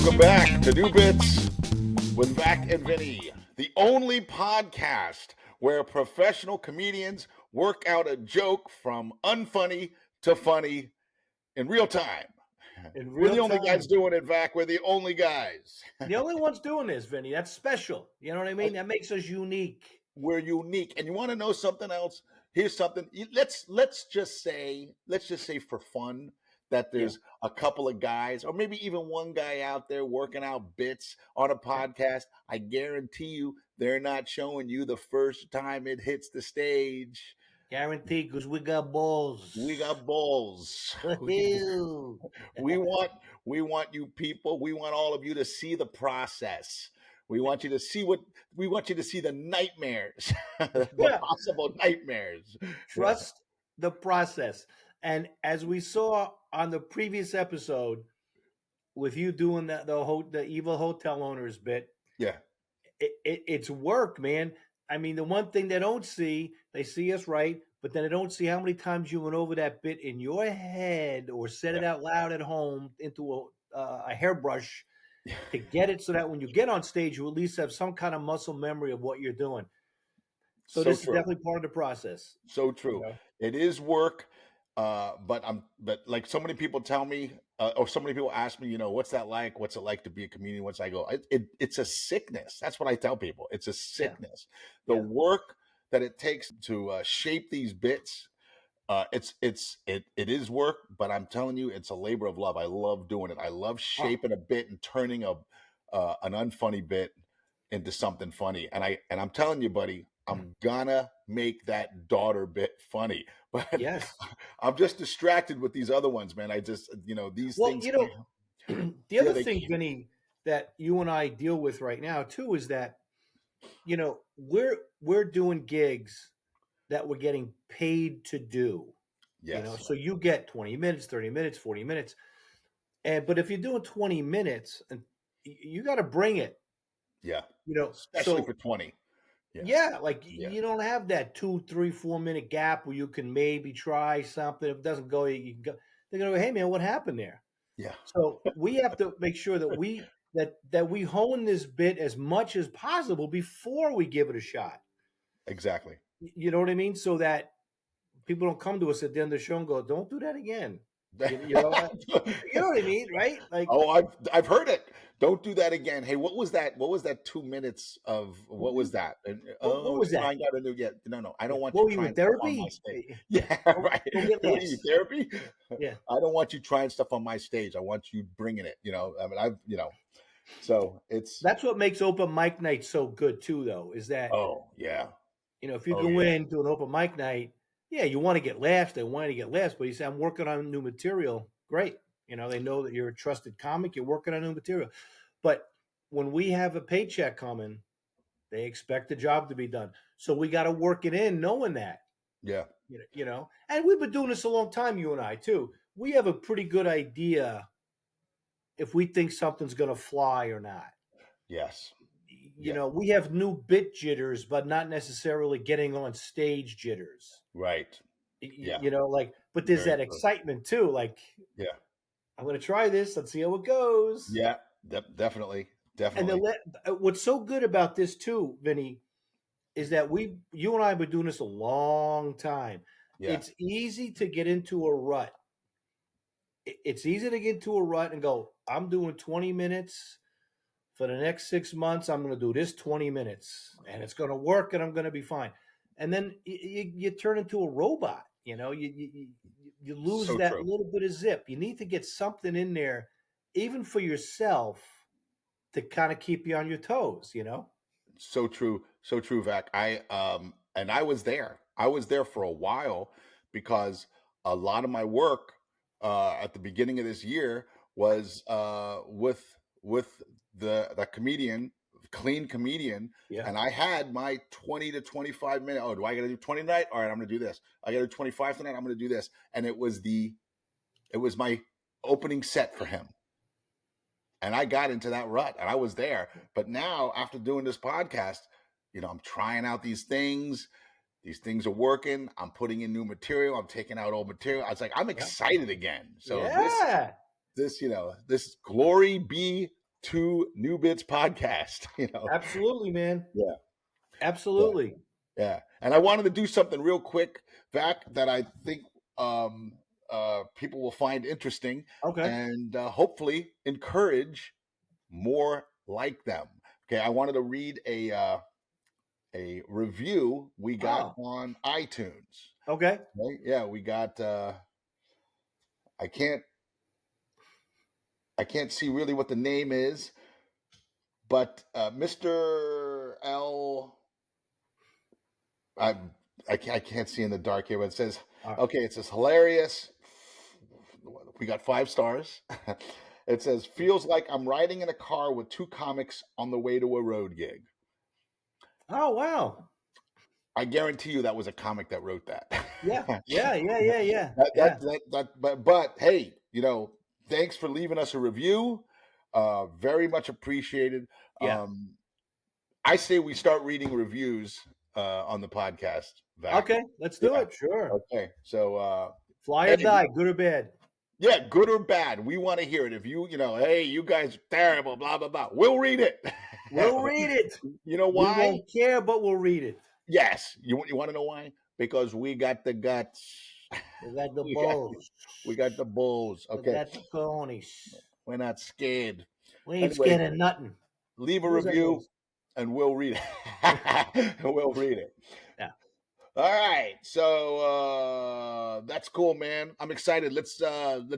Welcome back to New Bits with Vac and Vinnie, the only podcast where professional comedians work out a joke from unfunny to funny in real time. In We're the real only guys time. doing it, Vac. We're the only guys. The only ones doing this, Vinny. That's special. You know what I mean? That makes us unique. We're unique. And you want to know something else? Here's something. Let's just say for fun that there's a couple of guys, or maybe even one guy out there working out bits on a podcast. I guarantee you they're not showing you the first time it hits the stage. Guaranteed, because we got balls. We got balls. Ew. we want you people. We want all of you to see the process. We want you to see the nightmares, the possible nightmares. Trust the process. And as we saw on the previous episode, with you doing the evil hotel owners bit, it's work, man. I mean, the one thing they don't see, they see us right, but then they don't see how many times you went over that bit in your head or said it out loud at home into a hairbrush to get it so that when you get on stage, you at least have some kind of muscle memory of what you're doing. So this is definitely part of the process. So true. You know? It is work, but like so many people tell me, or so many people ask me, what's that like? What's it like to be a comedian? Once I go, it's a sickness. That's what I tell people. It's a sickness. The work that it takes to shape these bits. It is work, but I'm telling you, it's a labor of love. I love doing it. I love shaping a bit and turning an unfunny bit into something funny. And I'm telling you, buddy, I'm gonna make that daughter bit funny. But I'm just distracted with these other ones, man. I just, these things. The other thing, Vinny, that you and I deal with right now too is that, we're doing gigs that we're getting paid to do. Yes. So you get 20 minutes, 30 minutes, 40 minutes. But if you're doing 20 minutes, you got to bring it. Yeah. Especially for 20. You don't have that 2, 3, 4 minute gap where you can maybe try something. If it doesn't go, you can go. They're going to go, hey man, what happened there? Yeah. So we have to make sure that we hone this bit as much as possible before we give it a shot. Exactly. You know what I mean? So that people don't come to us at the end of the show and go, don't do that again. You know what I mean, right? Like, I've heard it. Don't do that again. Hey, what was that? What was that 2 minutes of? What was that? What was that? I got to do. Yeah, no. I don't want you trying therapy. On my stage. Yeah, right. Therapy. Yeah. I don't want you trying stuff on my stage. I want you bringing it. I mean, So that's what makes open mic night so good too, though. Is that? Oh yeah. If you go in to an open mic night. Yeah, you want to get laughs. They want to get laughs, but you say, I'm working on new material. Great. They know that you're a trusted comic. You're working on new material. But when we have a paycheck coming, they expect the job to be done. So we got to work it in knowing that. Yeah. And we've been doing this a long time, you and I, too. We have a pretty good idea if we think something's going to fly or not. Yes. We have new bit jitters, but not necessarily getting on stage jitters. Right. Yeah. But there's that excitement too. Like, I'm going to try this. Let's see how it goes. Yeah, definitely. And what's so good about this too, Vinny, is that you and I have been doing this a long time. Yeah. It's easy to get into a rut. It's easy to get into a rut and go, I'm doing 20 minutes. For the next 6 months, I'm going to do this 20 minutes, and it's going to work, and I'm going to be fine. And then you turn into a robot. You lose that little bit of zip. You need to get something in there, even for yourself, to kind of keep you on your toes. So true, Vac. I was there. I was there for a while because a lot of my work at the beginning of this year was with the comedian, clean comedian, and I had my 20 to 25 minute. Oh, do I got to do 20 tonight? All right, I'm going to do this. I got to do 25 tonight. I'm going to do this. And it was my opening set for him. And I got into that rut, and I was there. But now, after doing this podcast, I'm trying out these things. These things are working. I'm putting in new material. I'm taking out old material. I was like, I'm excited again. So this glory be to New Bits podcast. Absolutely, man. Yeah, yeah, Absolutely. yeah. And I wanted to do something real quick, Vac, that I think um, people will find interesting Okay. and hopefully encourage more like them. Okay, I wanted to read a review we got Oh, on iTunes. okay. Right? Yeah, we got. I can't. I can't see really what the name is, but Mr. L. I can't see in the dark here, but it says All right. okay. It says hilarious. We got 5 stars. It says feels like I'm riding in a car with 2 comics on the way to a road gig. Oh, wow. I guarantee you that was a comic that wrote that. Yeah. Yeah. Yeah. Yeah. Yeah. that, Yeah. but hey, thanks for leaving us a review. Very much appreciated. Yeah. I say we start reading reviews on the podcast. Vac. Okay. Let's do Yeah. it. Sure. Okay. So Fly hey, or die, good or bad. yeah, good or bad, we want to hear it. If hey, you guys are terrible, blah blah blah. We'll read it. We'll read it. You know We why? won't care, but we'll read it. Yes. You want to know why? Because we got the guts. We got the We bulls. We got the bulls. We Okay. got the cojones. We're not scared. We ain't Anyway, scared of nothing. leave a Who's that review voice? and we'll read it. We'll read it. Yeah. All right. So that's cool, man. I'm excited. Let's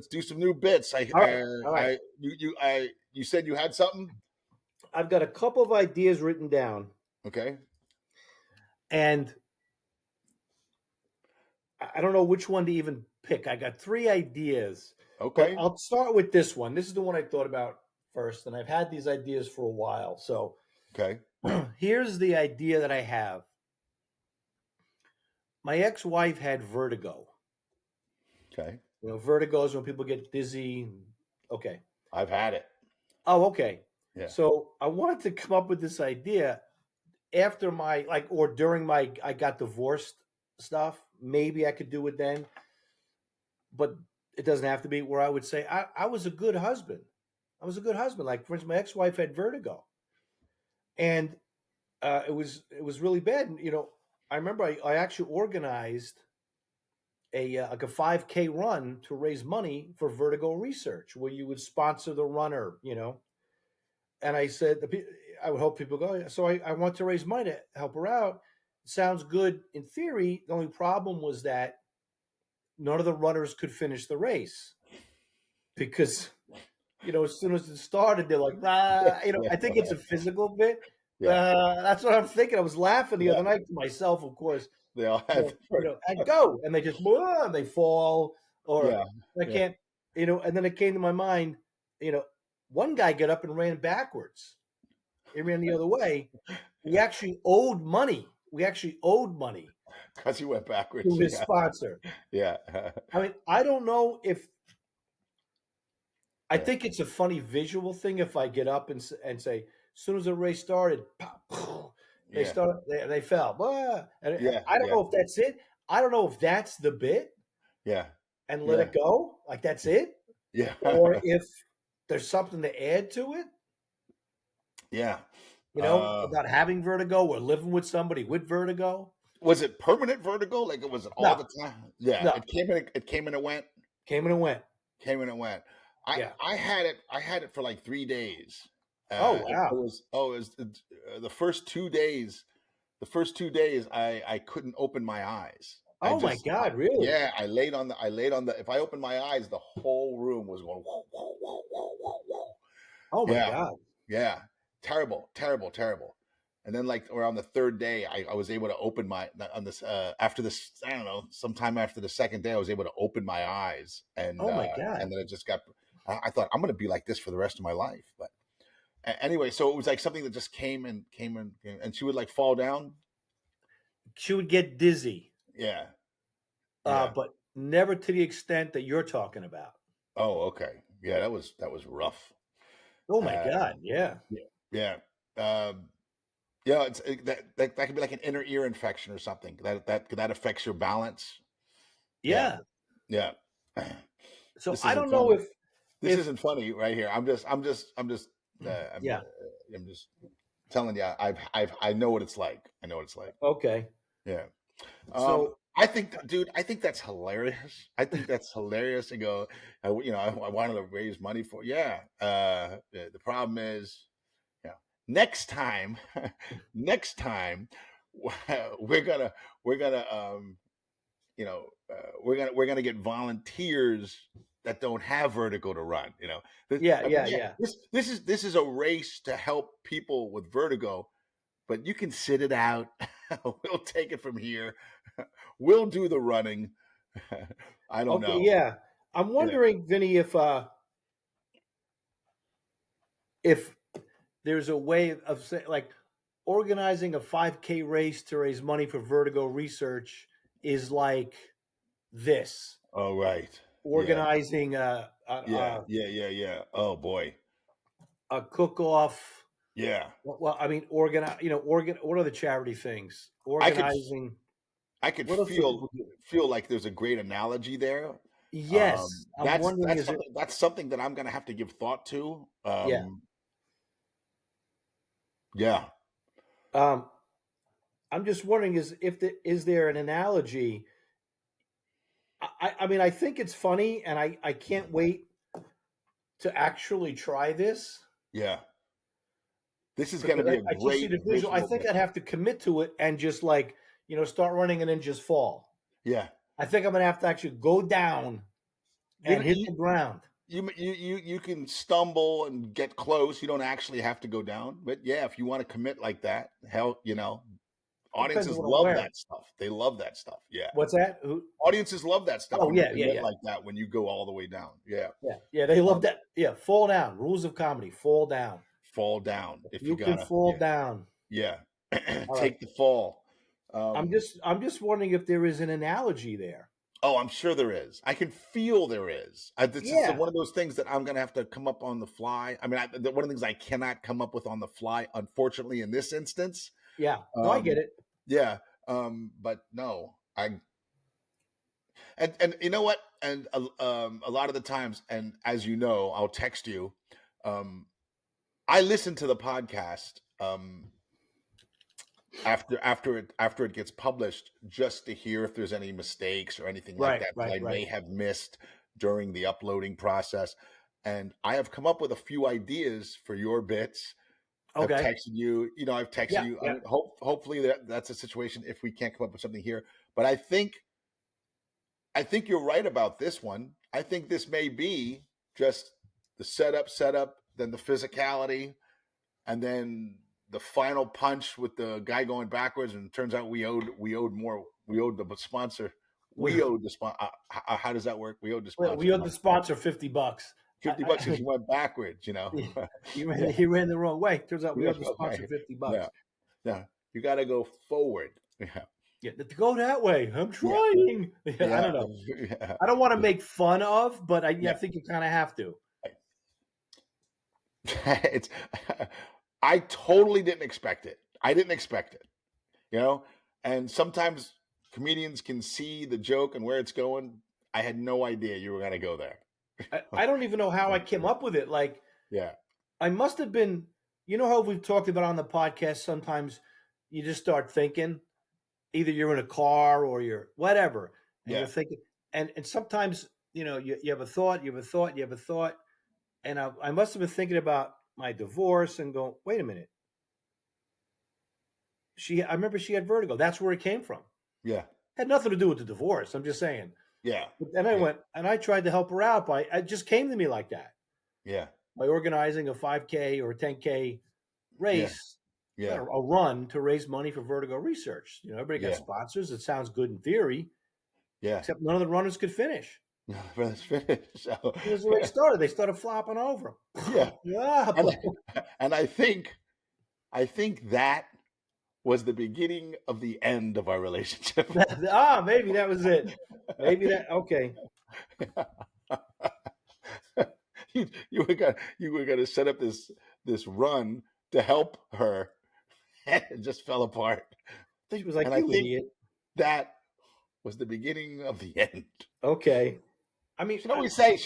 do some new bits. All right. All right. You said you had something? I've got a couple of ideas written down. Okay. And I don't know which one to even pick. I got 3 ideas. Okay. But I'll start with this one. This is the one I thought about first, and I've had these ideas for a while. So Okay. here's the idea that I have. My ex-wife had vertigo. Okay. Vertigo is when people get dizzy. Okay. I've had it. Oh, okay. Yeah. So I wanted to come up with this idea after or during I got divorced stuff. Maybe I could do it then, but it doesn't have to be, where I would say I was a good husband. I was a good husband. Like, for instance, my ex-wife had vertigo, and it was really bad. And, I remember I actually organized like a 5K run to raise money for vertigo research, where you would sponsor the runner, And I said, I would hope people go. So I want to raise money to help her out. Sounds good in theory. The only problem was that none of the runners could finish the race because, as soon as it started, they're like, I think it's a physical bit. That's what I'm thinking. I was laughing the other night to myself, of course. They all had and go, and they just, they fall, or I can't, and then it came to my mind, one guy got up and ran backwards. He ran the other way. We actually owed money. Because he went backwards to his sponsor. Yeah. I mean, I don't know if I think it's a funny visual thing if I get up and say, as soon as the race started, they started, they fell. And I don't know if that's it. I don't know if that's the bit. Yeah. And let it go. Like, that's it. Yeah. Or if there's something to add to it. Yeah. About having vertigo or living with somebody with vertigo. Was it permanent vertigo? Like, it was all the time? Yeah. No. It came and it went. Came and it went. Came and it went. I had it for like 3 days. Oh, wow. It was the first 2 days. The first 2 days I couldn't open my eyes. Oh my God, really? Yeah, I laid on the if I opened my eyes, the whole room was going whoa, whoa, whoa, whoa, whoa, whoa. Oh my God. Yeah. Terrible. And then, like, around the 3rd day, I was able to open after this, I don't know, sometime after the 2nd day, I was able to open my eyes. And oh my God. And then it just I thought, I'm going to be like this for the rest of my life. But anyway, so it was like something that just came and she would like fall down. She would get dizzy. Yeah. But never to the extent that you're talking about. Oh, okay. Yeah, that was rough. Oh my God. Yeah. Yeah. That could be like an inner ear infection or something. That affects your balance. Yeah. Yeah. So I don't know if this isn't funny right here. I'm just Yeah. I'm just telling you, I know what it's like. I know what it's like. Okay. Yeah. So I think, dude, I think that's hilarious. I think that's hilarious to go, I wanted to raise money for, yeah. The problem is, yeah, next time, next time, we're gonna, we're gonna, we're gonna get volunteers that don't have vertigo to run. yeah, I mean, yeah, yeah, yeah. this is a race to help people with vertigo, but you can sit it out. We'll take it from here. We'll do the running. I don't Okay, know. yeah. I'm Yeah. wondering, Vinny, if there's a way of say, like organizing a 5K race to raise money for vertigo research is like this. Oh, right. Yeah. Organizing Yeah. Yeah. Yeah. Yeah. Oh boy. a cook off. Yeah. Well, I mean, organ. What are the charity things? I could Organizing. I could What else do feel people do? feel like there's a great analogy there. Yes, I'm That's wondering. Is it? that's something that I'm gonna have to give thought to. Yeah. Yeah. Um, I'm just wondering is there an analogy? I mean, I think it's funny, and I can't wait to actually try this Yeah. This is gonna because be a I just see great the visual. I visual think thing. I'd have to commit to it and just like start running and then just fall. Yeah. I think I'm gonna have to actually go down You and hit the ground. you can stumble and get close. You don't actually have to go down. But yeah, if you want to commit like that, hell, Depends on audiences what I'm love wearing. that stuff. They love that stuff. Yeah. What's that? Who? Audiences love that stuff Oh when you yeah, yeah, commit yeah, like that, when you go all the way down. Yeah. yeah, yeah. They love Um, that. Yeah, fall down. Rules of comedy. Fall down. fall down if you You can gotta. fall Yeah. down. Yeah. All right. Take the fall. I'm Um, just I'm just wondering if there is an analogy there. oh, I'm sure there is. I can feel there is. This is Yeah, one of those things that I'm gonna have to come up on the fly. I mean, one of the things I cannot come up with on the fly, unfortunately, in this instance. yeah. No, I get Um, it. yeah. But no, and you know what? And a lot of the times, and as you know, I'll text you. Um, I listen to the podcast after it gets published, just to hear if there's any mistakes or anything like Right, that that right, I right. may have missed during the uploading process. And I have come up with a few ideas for your bits. I've Okay. texted you. I've texted Yeah, you. I yeah. mean, hopefully that's a situation if we can't come up with something here. But I think you're right about this one. I think this may be just the setup, then the physicality, and then the final punch with the guy going backwards. And it turns out we owed more. We owed the sponsor. We We owed the sponsor. How does that work? We owed the sponsor we owed the sponsor $50. 50 bucks because you went backwards. Yeah, He ran the wrong way. Turns out we yeah, owed the sponsor okay. $50. Yeah, yeah. You got to go forward. Yeah, Yeah, to go that way. I'm yeah, trying. Yeah, I yeah, don't know. yeah. I don't want to make fun of, but I Yeah. think you kind of have to. It's I totally didn't expect it. I didn't expect it, you know? And sometimes comedians can see the joke and where it's going. I had no idea you were going to go there. I don't even know how I came up with it. Like, Yeah. I must have been, how we've talked about on the podcast, sometimes you just start thinking, either you're in a car or you're whatever, and Yeah. you're thinking, and sometimes, you have a thought, you have a thought, you have a thought. And I must have been thinking about my divorce and going, wait a minute. I remember she had vertigo. That's where it came from. Yeah. Had nothing to do with the divorce. I'm just saying. Yeah. And I Yeah. went and I tried to help her out it just came to me like that. Yeah. By organizing a 5K or a 10K Yeah. race, Yeah. a run to raise money for vertigo research. Everybody got Yeah. sponsors. It sounds good in theory, Yeah. except none of the runners could finish. Let's finish. So, As the race started, they started flopping over. yeah. Yeah. And I think that was the beginning of the end of our relationship. Maybe that was it. Maybe that. Okay. You were gonna set up this run to help her, and it just fell apart. She was like, And I "You think idiot." that was the beginning of the end. Okay. I mean, She'd always say,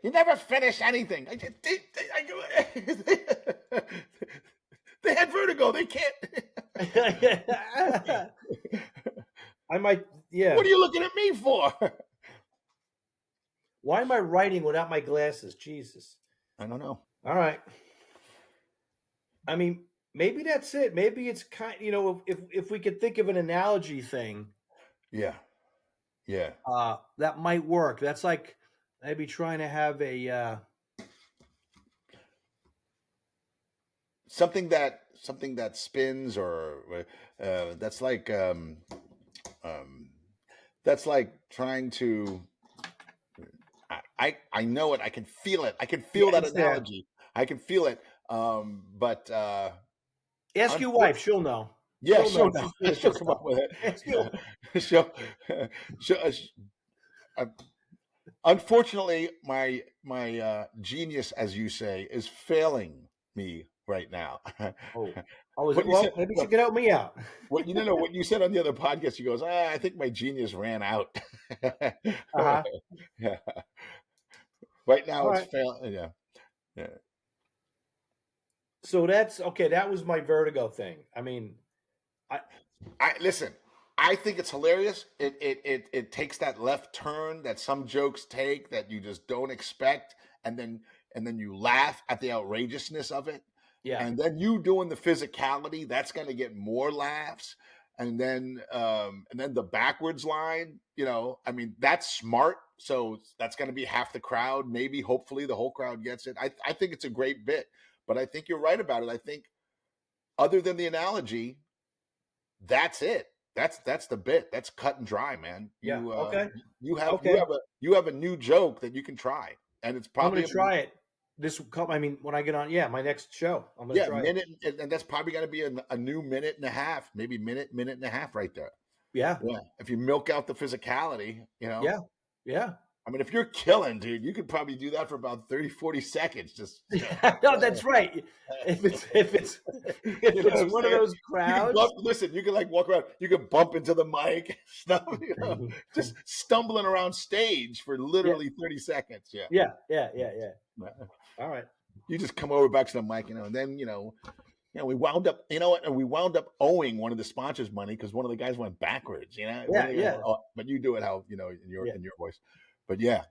"You never finish anything." Yeah. What are you looking at me for? Why am I writing without my glasses? Jesus. I don't know. All right. I mean, maybe that's it. Maybe it's kind. If we could think of an analogy thing, Yeah, yeah. that might work. That's like maybe trying to have a. Something that spins, or um, that's like trying to. I know it. I can feel it. I can Yeah, feel that it's there. analogy. I can feel it. But Ask your wife; unfortunately, she'll know. yeah, She'll she'll know. know. She's good at She'll this come stuff. up with it. Ask Yeah, you. she'll. she'll uh, unfortunately, my genius, as you say, is failing me right now. Oh, oh, is it? What you said? Well, maybe she Look, could help me out. what you know, what you said on the other podcast. He goes, I think my genius ran out. Uh-huh. Yeah. Right now, All it's right. failing. Yeah, yeah. So that's okay. That was my vertigo thing. I mean, I I listen. I think it's hilarious. It takes that left turn that some jokes take that you just don't expect, and then you laugh at the outrageousness of it, yeah. and then you doing the physicality that's going to get more laughs, and then the backwards line. I mean, that's smart. So that's going to be half the crowd, maybe. Hopefully, the whole crowd gets it. I think it's a great bit, but I think you're right about it. I think other than the analogy, that's it. That's the bit. That's cut and dry, man. Yeah. You Okay. you have you Okay. have a you have a new joke that you can try, and it's I'm probably gonna try it. I mean, when I get on, yeah, my next show, I'm gonna yeah, try it. minute, and that's probably going to be a new minute and a half, maybe minute and a half right there. Yeah. Yeah, if you milk out the physicality, Yeah. Yeah. I mean, if you're killing, dude, you could probably do that for about 30, 40 seconds. Just No, that's right. If you know what it's I'm one of saying? those You can crowds. bump. Listen, you can like walk around. You can bump into the mic, stuff. Just stumbling around stage for Yeah. literally 30 seconds. Yeah. Yeah. Yeah. Yeah. Yeah. All right. You just come over back to the mic, and then we wound up. You know what? And we wound up owing one of the sponsors money because one of the guys went backwards. What Yeah. are they Yeah. gonna? Oh, but you do it how Yeah. in your voice. But yeah,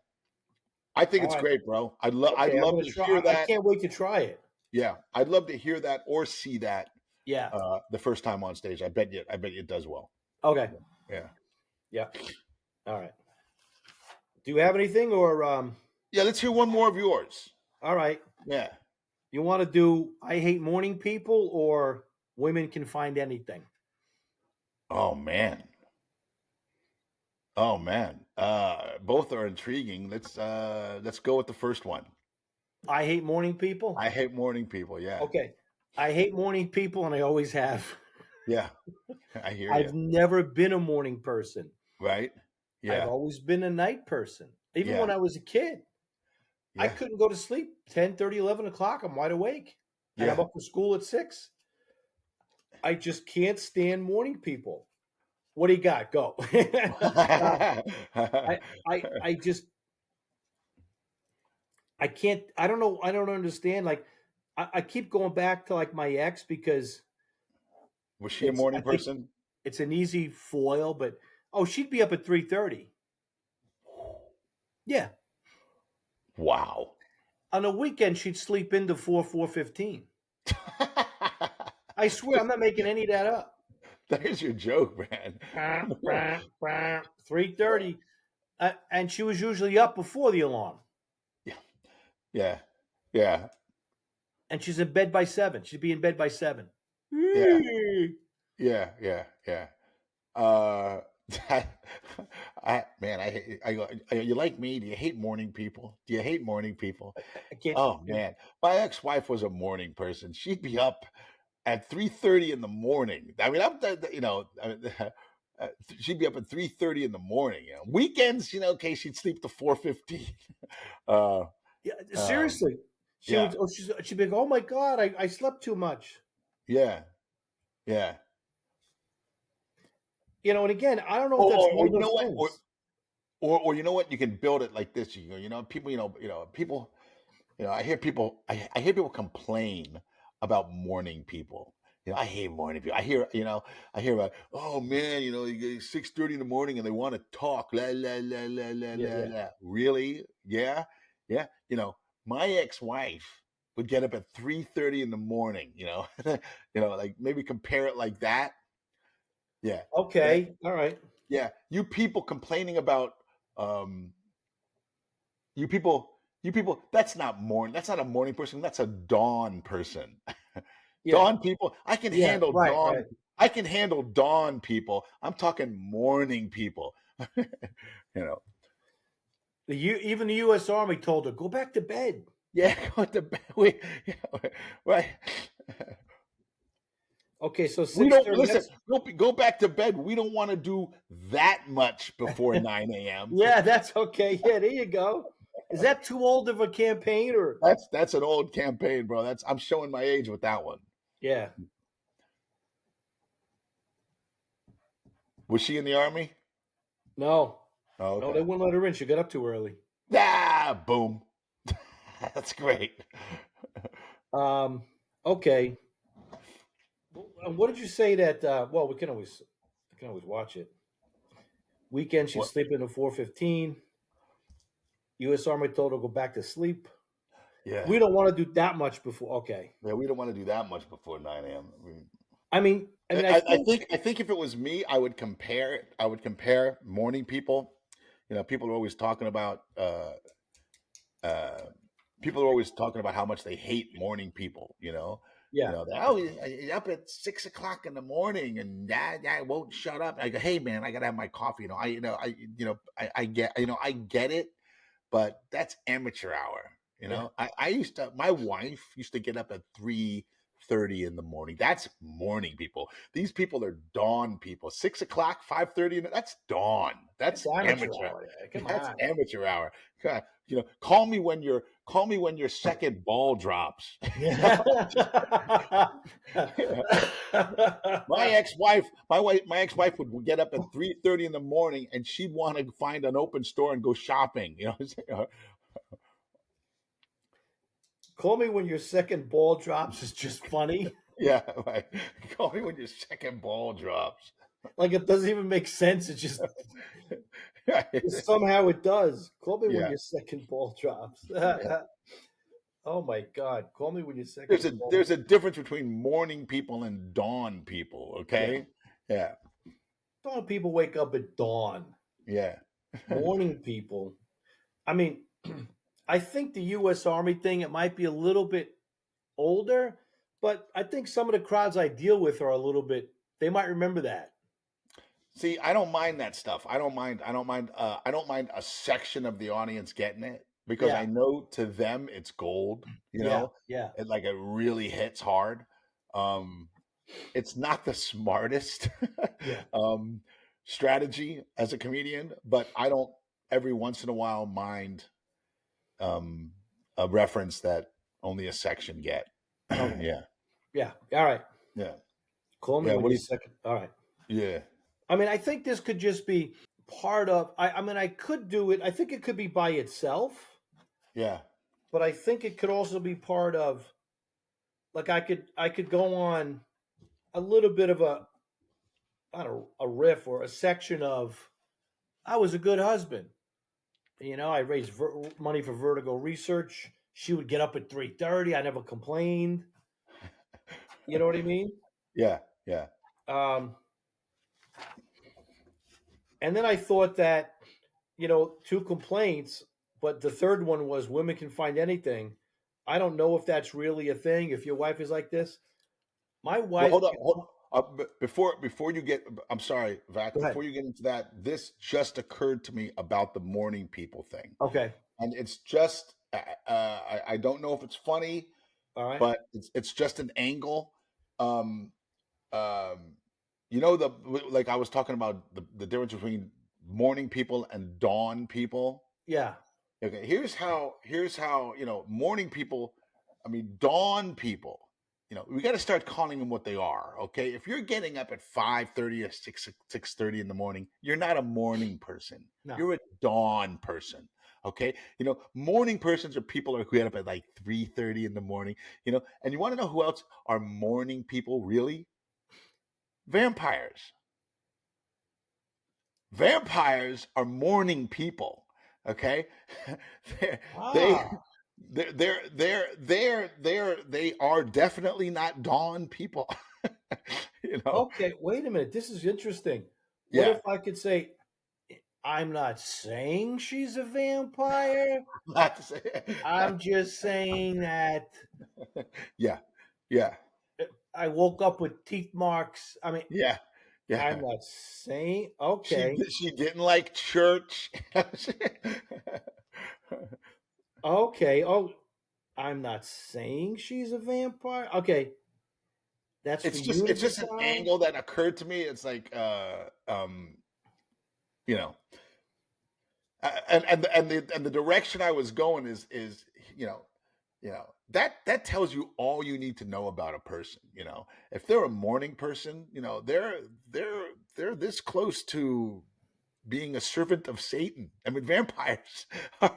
I think All it's right. great, bro. I'd Okay. I'm love gonna to try. hear I that. can't wait to try it. Yeah, I'd love to hear that or see that Yeah. the first time on stage. I bet you it does well. Okay. Yeah. Yeah. All right. Do you have anything or Yeah, let's hear one more of yours. all right. Yeah. You want to do I hate morning people or women can find anything? Oh man. Oh man. Both are intriguing. Let's go with the first one. I hate morning people? I hate morning people. Yeah. Okay. I hate morning people and I always have. Yeah. I hear you. I've never been a morning person. Right? I've Yeah. always been a night person. Even Yeah. when I was a kid, I Yeah. couldn't go to sleep 10:30, 11 o'clock. I'm wide awake. And I'm Yeah. up for school at 6. I just can't stand morning people. What do you got? Go. I just I can't I don't know. I don't understand. Like I keep going back to like my ex because Was she a I morning think person? it's an easy foil, but oh, she'd be up at 3:30. Yeah. Wow. On a weekend, she'd sleep into 4:15. I swear, I'm not making any of that up. There's your joke, man. 3:30, and she was usually up before the alarm, Yeah. Yeah. Yeah. and she's in bed by 7. She'd be in bed by 7. Yeah. Yeah. Yeah. Yeah. Uh, man, you like me? Do you hate morning people? Do you hate morning people? I can't. Oh man, my ex-wife was a morning person. She'd be up at 3:30 in the morning. I mean, she'd be up at 3:30 in the morning. Weekends, okay, she'd sleep to 4:15. Uh, Yeah, um, seriously, she yeah, would. Oh, she'd be like, "Oh my god, I slept too much." yeah, yeah. And again, I don't know if Or, that's or, one or of you know those what? Or, things. or you know what? You can build it like this. People. I hear people complain about morning people. I hate morning people. I hear about, oh man, you get 6:30 in the morning and they want to talk. La la la la la Yeah, la yeah. la. Really? Yeah, yeah. My ex-wife would get up at 3:30 in the morning. Like maybe compare it like that. Yeah, yeah, Okay, all right. yeah. You people complaining about um, you people. That's not a morning person. That's a dawn person. Yeah, Dawn people, I can yeah, handle right, dawn. right. I can handle dawn people. I'm talking morning people. you know, Even the U.S. Army told her, "Go back to bed." yeah, go to bed. Right. Okay, so We six don't thirty. listen. That's Go back to bed. We don't want to do that much before 9 a.m. yeah, that's okay. Yeah, there you go. Is that too old of a campaign or? That's an old campaign, bro. I'm showing my age with that one. Yeah, Was she in the army? no, Oh, no, they okay. wouldn't let her in. She got up too early. Ah, boom. That's great. Um, okay. What did you say that? Well, I can always watch it. Weekend, she's What? sleeping at 4:15. U.S. Army told her to go back to sleep. Yeah. We don't want to do that much before. Okay. Yeah, we don't want to do that much before 9 a.m. I I think. think if it was me, I would compare it. I would compare morning people. People are always talking about uh, people are always talking about how much they hate morning people. Yeah. You're up at 6 o'clock in the morning and I won't shut up. I go, hey man, I gotta have my coffee. I get it, but that's amateur hour. Yeah. My wife used to get up at 3:30 in the morning. That's morning people. These people are dawn people. 6 o'clock, 5:30, that's dawn. It's That's amateur amateur. hour. Yeah, come That's on. amateur hour. God, call me when your second ball drops. Yeah. My ex-wife would get up at 3:30 in the morning and she'd want to find an open store and go shopping. Call me when your second ball drops is just funny. Yeah, right. Call me when your second ball drops. Like it doesn't even make sense. It just somehow it does. Call me when Yeah, your second ball drops. yeah. Oh my God. Call me when your There's second a ball. there's a difference between morning people and dawn people. Yeah. Okay. Yeah, Dawn people wake up at dawn. yeah, Morning people. I mean, I think the U.S. Army thing, it might be a little bit older, but I think some of the crowds I deal with are a little bit, they might remember that. See, I don't mind that stuff. I don't mind. I don't mind. I don't mind a section of the audience getting it because Yeah. I know to them it's gold. Yeah. Yeah. It really hits hard. Um, it's not the smartest Yeah. um, strategy as a comedian, but I don't every once in a while mind um, a reference that only a section get. Okay. Yeah, Yeah. All right. yeah, Call me yeah. when What you're do you? second. All right. Yeah, I think this could just be part of, I could do it. I think it could be by itself, yeah, but I think it could also be part of, like, I could go on a little bit of I don't know, a riff or a section of, I was a good husband. I raised money for Vertigo research. She would get up at 3:30. I never complained. You know what I mean? yeah, yeah. Um, and then I thought that, two complaints, but the third one was women can find anything. I don't know if that's really a thing. If your wife is like this, my Well, wife. hold on. Before you get, I'm sorry, Vac. Go ahead. Before you get into that, this just occurred to me about the morning people thing, Okay. and it's just I don't know if it's funny, All right. but it's just an angle. Um, um, the like I was talking about the difference between morning people and dawn people. Yeah. Okay, here's how morning people. I mean, dawn people. We got to start calling them what they are. Okay, if you're getting up at 5:30 or 6:30 in the morning, you're not a morning person. No. You're a dawn person. Okay, morning persons are people who get up at like 3:30 in the morning. And you want to know who else are morning people? Really, vampires. Vampires are morning people. Okay, they they Ah, they are definitely not dawn people. you know, okay. Wait a minute. This is interesting. What yeah. if I could say, I'm not saying she's a vampire. That's I'm just saying that yeah, yeah, I woke up with teeth marks. I mean, yeah, I'm yeah. not saying, She okay, she didn't like church. okay. Oh, I'm not saying she's a vampire. Okay, that's for it's you just to it's just an decide. angle that occurred to me. It's like you know, and the direction I was going is that tells you all you need to know about a person. If they're a morning person, they're this close to being a servant of Satan. I mean, vampires. you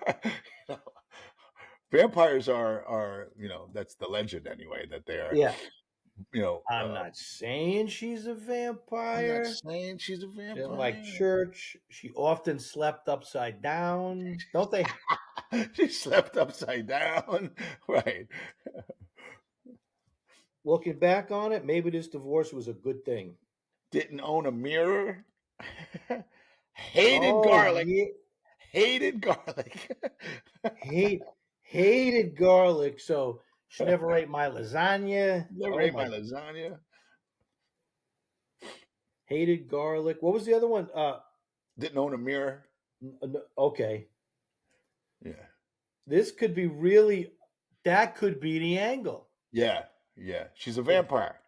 know, vampires are that's the legend anyway, that they are. Yeah, You know, I'm not saying she's a I'm not vampire. saying she's a She didn't like vampire. church. She often slept upside down. Don't they? She slept upside down. Right. Looking back on it, maybe this divorce was a good thing. Didn't own a mirror. Hated Oh garlic. yeah, Hated garlic. hate hated garlic. So she never ate my lasagna. Never Oh ate my my, lasagna. hated garlic. What was the other one? Didn't own a mirror. Okay, Yeah. this could be really. That could be the angle. Yeah. Yeah. She's a Yeah. vampire.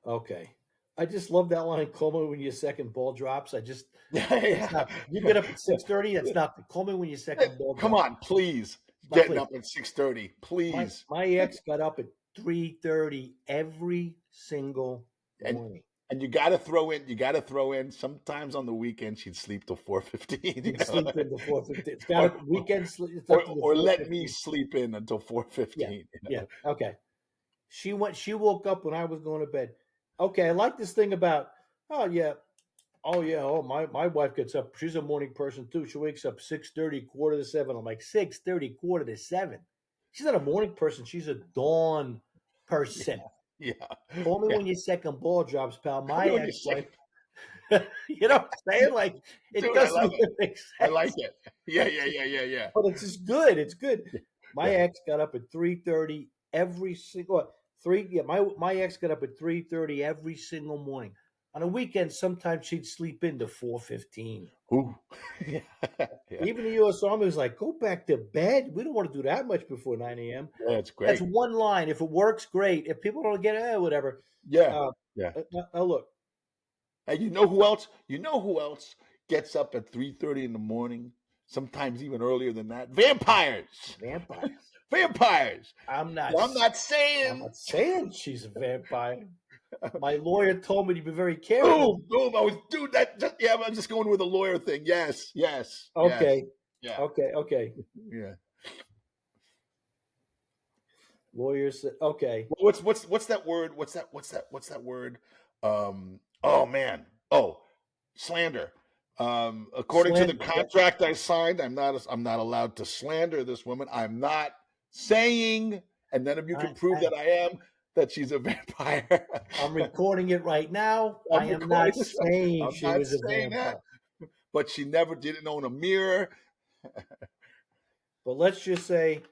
Okay. I just love that line. Call me when your second ball drops. That's Yeah. not. You get up at 6:30. That's not. Call me when your second ball Come drops. on, please. My Getting please. up at 6:30. My Please. my ex got up at 3:30 every single And morning. and you gotta throw in sometimes on the weekend she'd sleep till 4:15, He'd sleep in the 4:50. It's got or to weekend sleep. It's or up to the or let me 4:50. sleep in until Yeah, 4:15. yeah. Okay. She went. She woke up when I was going to bed. Okay, I like this thing about. Oh yeah. Oh yeah. Oh my wife gets up. She's a morning person too. She wakes up 6:30, quarter to seven. I'm like 6:30, quarter to seven. She's not a morning person. She's a dawn Yeah, person. yeah, Call me yeah. when your second ball drops, pal. Call My me when you ex-wife. say, You know what I'm saying? Like it dude, I doesn't love it. even make I like sense. it. Yeah, yeah, yeah, yeah, yeah. But it's just good. It's good. My Yeah. ex got up at 3:30 every single three. Yeah, my ex got up at 3:30 every single morning. On a weekend, sometimes she'd sleep into 4:15. Ooh. Yeah, yeah. Even the U.S. Army was like, "Go back to bed. We don't want to do that much before 9 a.m." Yeah, it's That's great. one line. If it works, great. If people don't get it, whatever. Yeah, Uh, yeah. now look, And you know who else? You know who else gets up at 3:30 in the morning? Sometimes even earlier than that. Vampires. vampires. Vampires. I'm not. Now, I'm not I'm saying not saying she's a vampire. My lawyer told me to be very careful. boom, boom. I was dude that just, yeah, I'm just going with a lawyer thing. Yes, yes, yes. Okay, Yeah. okay. Yeah. Lawyer said, okay. What's that word? What's that word? Oh man. Oh, slander. According to the Slender. Yeah, contract I signed, I'm not allowed to slander this woman. I'm not saying, and none of you I, can prove I, that I am, that she's a vampire. I'm recording it right now. I I'm am not recording this. saying I'm she not was a saying that, vampire. but she never didn't own a mirror. But let's just say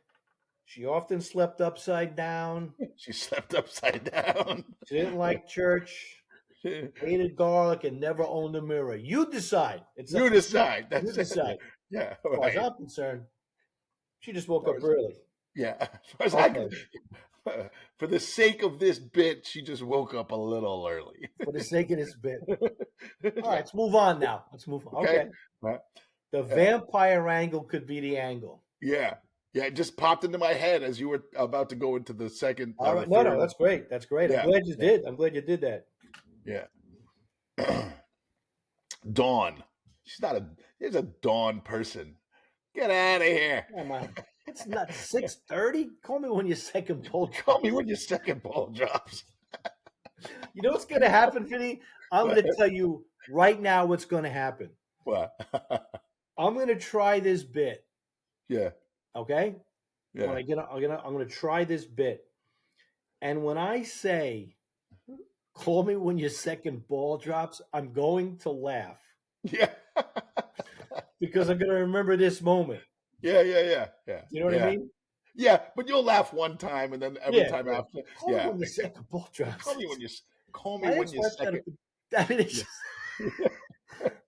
she often slept upside down. She slept upside down. She didn't like church, hated garlic, and never owned a mirror. You decide. It's You decide. you That's it. decide. Yeah, As far as right. I'm concerned, she just woke Far up as- early. yeah, as far as I Okay. can, for the sake of this bit, she just woke up a little early. For the sake of this bit. All right, let's move on now. Let's move on. Okay. Okay. Right. The Yeah. vampire angle could be the angle. Yeah. Yeah. It just popped into my head as you were about to go into the second, All the right. No, third. that's great. That's great. I'm Yeah. glad you Yeah. did. I'm glad you did that. Yeah. Dawn. She's not a. She's a dawn person. Get out of here. Come on. It's not 6:30. Call me when your second bowl Call drops. me when your second ball drops. You know what's going to happen, Vinny? I'm going to tell you right now what's going to happen. What? I'm going to try this bit. Yeah. Okay. Yeah. When I'm going to try this bit. And when I say, call me when your second ball drops, I'm going to laugh. Yeah. Because I'm going to remember this moment. Yeah. You know what I mean? Yeah, but you'll laugh one time, and then every time after. Call me when your second ball drops. Call me when you. Call me My when you ex-wife second. I mean, it's just,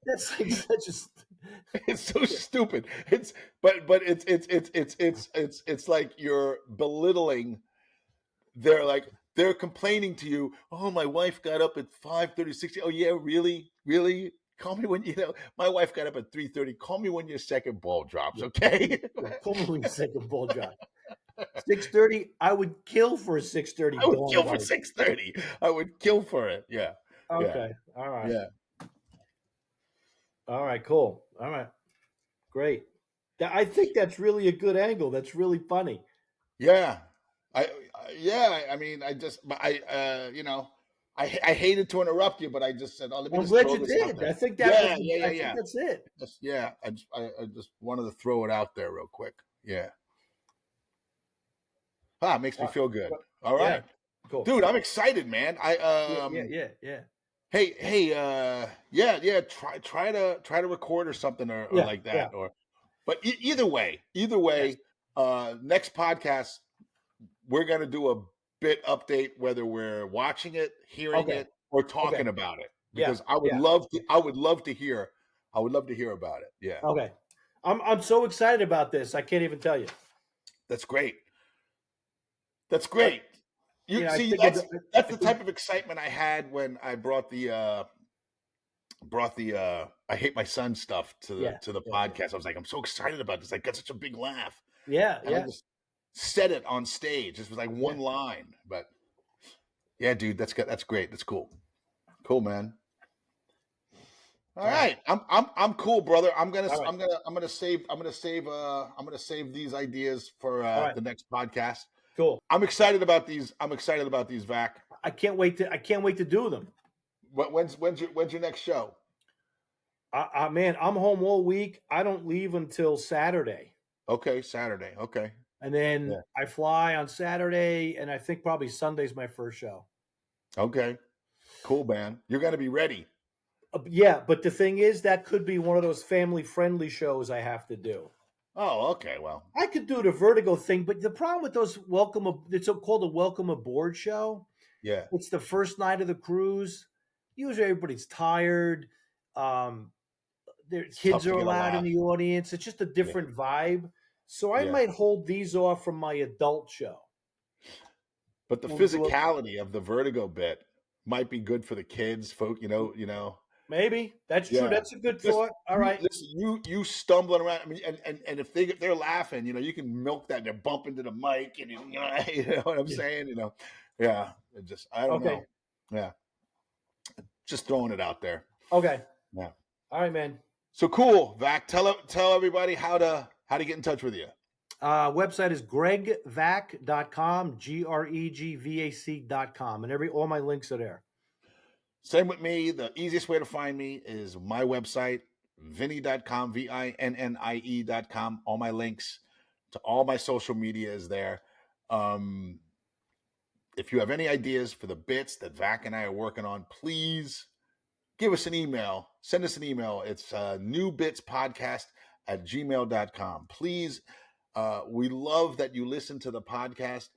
that's like such a. It's so stupid. But it's like you're belittling. They're complaining to you. Oh, my wife got up at 5:30, 60. Oh yeah, really? Call me when my wife got up at 3:30. Call me when your second ball drops, okay? Call me when your second ball drops. 6:30. I would kill for a 6:30. I would kill for 6:30. I would kill for it. Yeah. Okay. All right. Yeah. All right. Cool. All right. Great. I think that's really a good angle. That's really funny. Yeah. I mean, I hated to interrupt you, but I just said, "Oh, let me I'm just glad throw you this out did. there." I think that was. Yeah. I think that's it. I just wanted to throw it out there real quick. Yeah. It makes me feel good. All right, cool, dude. I'm excited, man. Yeah. Hey, yeah. Try to record or something or like that. But either way, Yes. next podcast we're gonna do a bit update, whether we're watching it, hearing it, or talking about it. Because I would love to hear. I would love to hear about it. Yeah. Okay. I'm so excited about this. I can't even tell you. That's great. That's great. That's the type of excitement I had when I brought the I hate my son stuff to the podcast. I was like, I'm so excited about this. I got such a big laugh. Yeah. I just said it on stage. This was like one line, but yeah, dude, that's great. That's cool. Cool, man. All right. I'm cool, brother. I'm gonna save these ideas for the next podcast. Cool. I'm excited about these. Vac. I can't wait to do them. When's your next show? Man, I'm home all week. I don't leave until Saturday. Okay, Saturday. Okay. And then I fly on Saturday, and I think probably Sunday's my first show. Okay. Cool, man. You're gonna be ready. Yeah, but the thing is, that could be one of those family-friendly shows I have to do. Oh, okay. Well, I could do the Vertigo thing, but the problem with those it's called a welcome aboard show. Yeah. It's the first night of the cruise. Usually everybody's tired. Their kids are allowed in the audience. It's just a different vibe. So I might hold these off from my adult show. But the physicality of the Vertigo bit might be good for the kids, folk. Maybe that's true. That's a good thought. All right. Listen, you stumbling around. I mean, and if they're laughing, you can milk that. They're bumping to the mic, and you know what I'm saying. Yeah. I don't know. Yeah. Just throwing it out there. Okay. Yeah. All right, man. So cool, Vac. Tell everybody how to get in touch with you. Website is gregvac.com, GREGVAC.com, and all my links are there. Same with me. The easiest way to find me is my website, Vinnie.com, VINNIE.com. All my links to all my social media is there. If you have any ideas for the bits that Vac and I are working on, please give us an email. Send us an email. It's newbitspodcast@gmail.com. Please, we love that you listen to the podcast,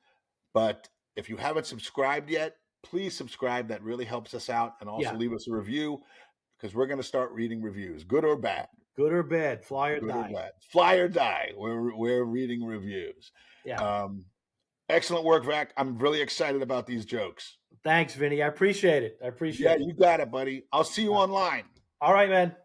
but if you haven't subscribed yet, please subscribe. That really helps us out. And also leave us a review, because we're going to start reading reviews, good or bad. Good or bad, fly or die. Fly or die. We're reading reviews. Yeah. Excellent work, Vac. I'm really excited about these jokes. Thanks, Vinny. I appreciate it. Yeah, you got it, buddy. I'll see you online. All right, man.